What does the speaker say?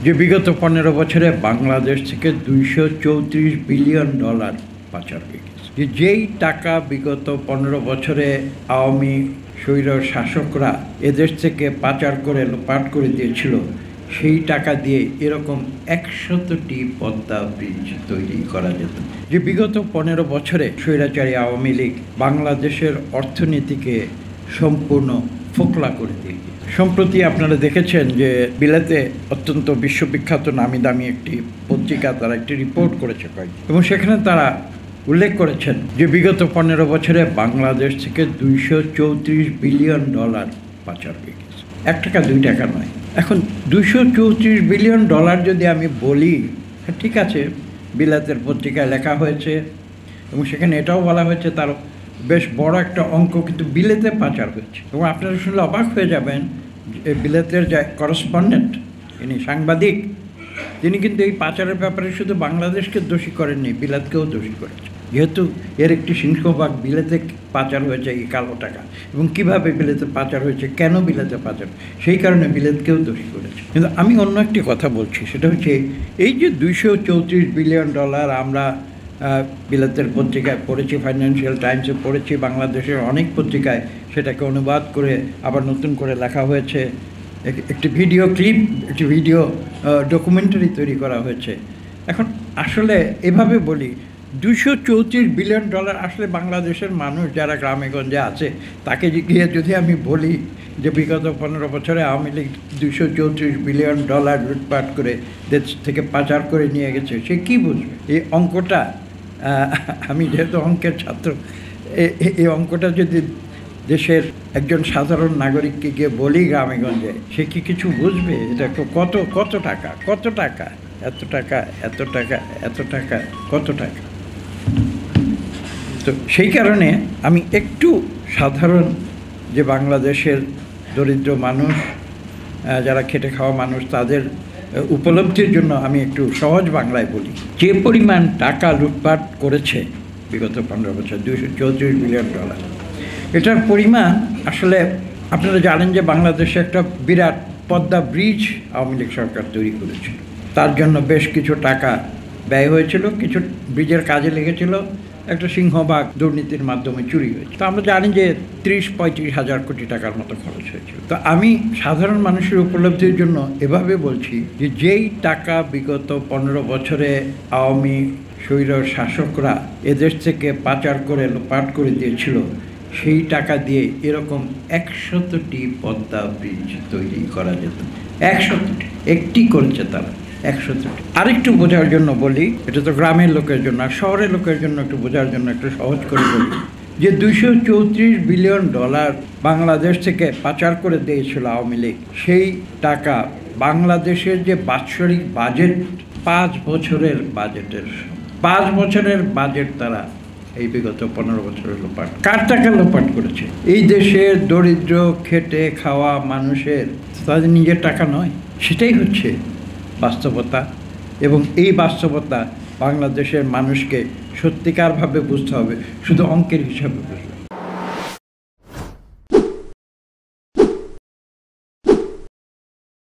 যে বিগত 15 বছরে বাংলাদেশ থেকে $234 বিলিয়ন পাচার হয়ে গেছে। যেই টাকা বিগত 15 বছরে আওয়ামী স্বৈর শাসকরা এদেশ থেকে পাচার করে লোপাট করে দিয়েছিল, সেই টাকা দিয়ে এরকম 100টি পদ্মা ব্রিজ তৈরি করা যেত। যে বিগত 15 বছরে স্বৈরাচারী আওয়ামী লীগ বাংলাদেশের অর্থনীতিকে সম্পূর্ণ ফোকলা করে দিয়ে, সম্প্রতি আপনারা দেখেছেন যে বিলেতে অত্যন্ত বিশ্ববিখ্যাত নামি দামি একটি পত্রিকা তারা একটি রিপোর্ট করেছে এবং সেখানে তারা উল্লেখ করেছেন যে বিগত 15 বছরে বাংলাদেশ থেকে $234 বিলিয়ন পাচার হয়ে গেছে। 1 টাকা 2 টাকা নয়। এখন $234 বিলিয়ন যদি আমি বলি, ঠিক আছে, বিলাতের পত্রিকায় লেখা হয়েছে এবং সেখানে এটাও বলা হয়েছে তার বেশ বড় একটা অঙ্ক কিন্তু বিলেতে পাচার হয়েছে। এবং আপনারা শুনলে অবাক হয়ে যাবেন, বিলেতের যে করেসপন্ডেন্ট, ইনি সাংবাদিক, তিনি কিন্তু এই পাচারের ব্যাপারে শুধু বাংলাদেশকে দোষী করেননি, বিলাতকেও দোষী করেছে। যেহেতু এর একটি সিংহভাগ বিলেতে পাচার হয়েছে এই কালো টাকা, এবং কিভাবে বিলেতে পাচার হয়েছে, কেন বিলেতে পাচার, সেই কারণে বিলেতকেও দোষী করেছে। কিন্তু আমি অন্য একটি কথা বলছি, সেটা হচ্ছে এই যে $234 বিলিয়ন আমরা বিলাতের পত্রিকায় পড়েছি, ফাইন্যান্সিয়াল টাইমসে পড়েছি, বাংলাদেশের অনেক পত্রিকায় সেটাকে অনুবাদ করে আবার নতুন করে লেখা হয়েছে, একটি ভিডিও ক্লিপ, একটি ভিডিও ডকুমেন্টারি তৈরি করা হয়েছে। এখন আসলে এভাবে বলি, $234 বিলিয়ন আসলে বাংলাদেশের মানুষ যারা গ্রামে গঞ্জে আছে তাকে গিয়ে যদি আমি বলি যে বিগত 15 বছরে আওয়ামী লীগ $234 বিলিয়ন লুটপাট করে দেশ থেকে পাচার করে নিয়ে গেছে, সে কী বুঝবে? এই অঙ্কটা, আমি যেহেতু অঙ্কের ছাত্র, এই অঙ্কটা যদি দেশের একজন সাধারণ নাগরিককে গিয়ে বলি গ্রামে গঞ্জে, সে কি কিছু বুঝবে? এটা কত কত টাকা, কত টাকা, এত টাকা, এত টাকা, এত টাকা, কত টাকা। তো সেই কারণে আমি একটু সাধারণ যে বাংলাদেশের দরিদ্র মানুষ, যারা খেটে খাওয়া মানুষ, তাদের উপলব্ধির জন্য আমি একটু সহজ বাংলায় বলি, যে পরিমাণ টাকা লুটপাট করেছে বিগত 15 বছর $234 বিলিয়ন, এটার পরিমাণ আসলে আপনারা জানেন যে বাংলাদেশে একটা বিরাট পদ্মা ব্রিজ আওয়ামী লীগ সরকার তৈরি করেছিল। তার জন্য বেশ কিছু টাকা ব্যয় হয়েছিল, কিছু ব্রিজের কাজে লেগেছিল, একটা সিংহভাগ দুর্নীতির মাধ্যমে চুরি হয়েছে। তো আমরা জানি যে 30-35 হাজার কোটি টাকার মতো খরচ হয়েছিল। তো আমি সাধারণ মানুষের উপলব্ধির জন্য এভাবে বলছি যে যেই টাকা বিগত 15 বছরে আওয়ামী স্বৈর শাসকরা এদেশ থেকে পাচার করে লোপাট করে দিয়েছিল, সেই টাকা দিয়ে এরকম 100টি পদ্মা ব্রিজ তৈরি করা যেত। 100টি, একটি করেছে তারা, 100টি। আরেকটু বোঝার জন্য বলি, এটা তো গ্রামের লোকের জন্য, আর শহরের লোকের জন্য একটু বোঝার জন্য একটু সহজ করে বলি যে $234 বিলিয়ন বাংলাদেশ থেকে পাচার করে দিয়েছিল আওয়ামী লীগ, সেই টাকা বাংলাদেশের যে বাৎসরিক বাজেট, 5 বছরের বাজেটের, 5 বছরের বাজেট তারা এই বিগত 15 বছরের লোপাট। কার টাকা লোপাট করেছে? এই দেশের দরিদ্র খেটে খাওয়া মানুষের, তাদের নিজের টাকা নয়। সেটাই হচ্ছে বাস্তবতা, এবং এই বাস্তবতা বাংলাদেশের মানুষকে সত্যিকারভাবে বুঝতে হবে, শুধু অঙ্কের হিসাবে বুঝবে।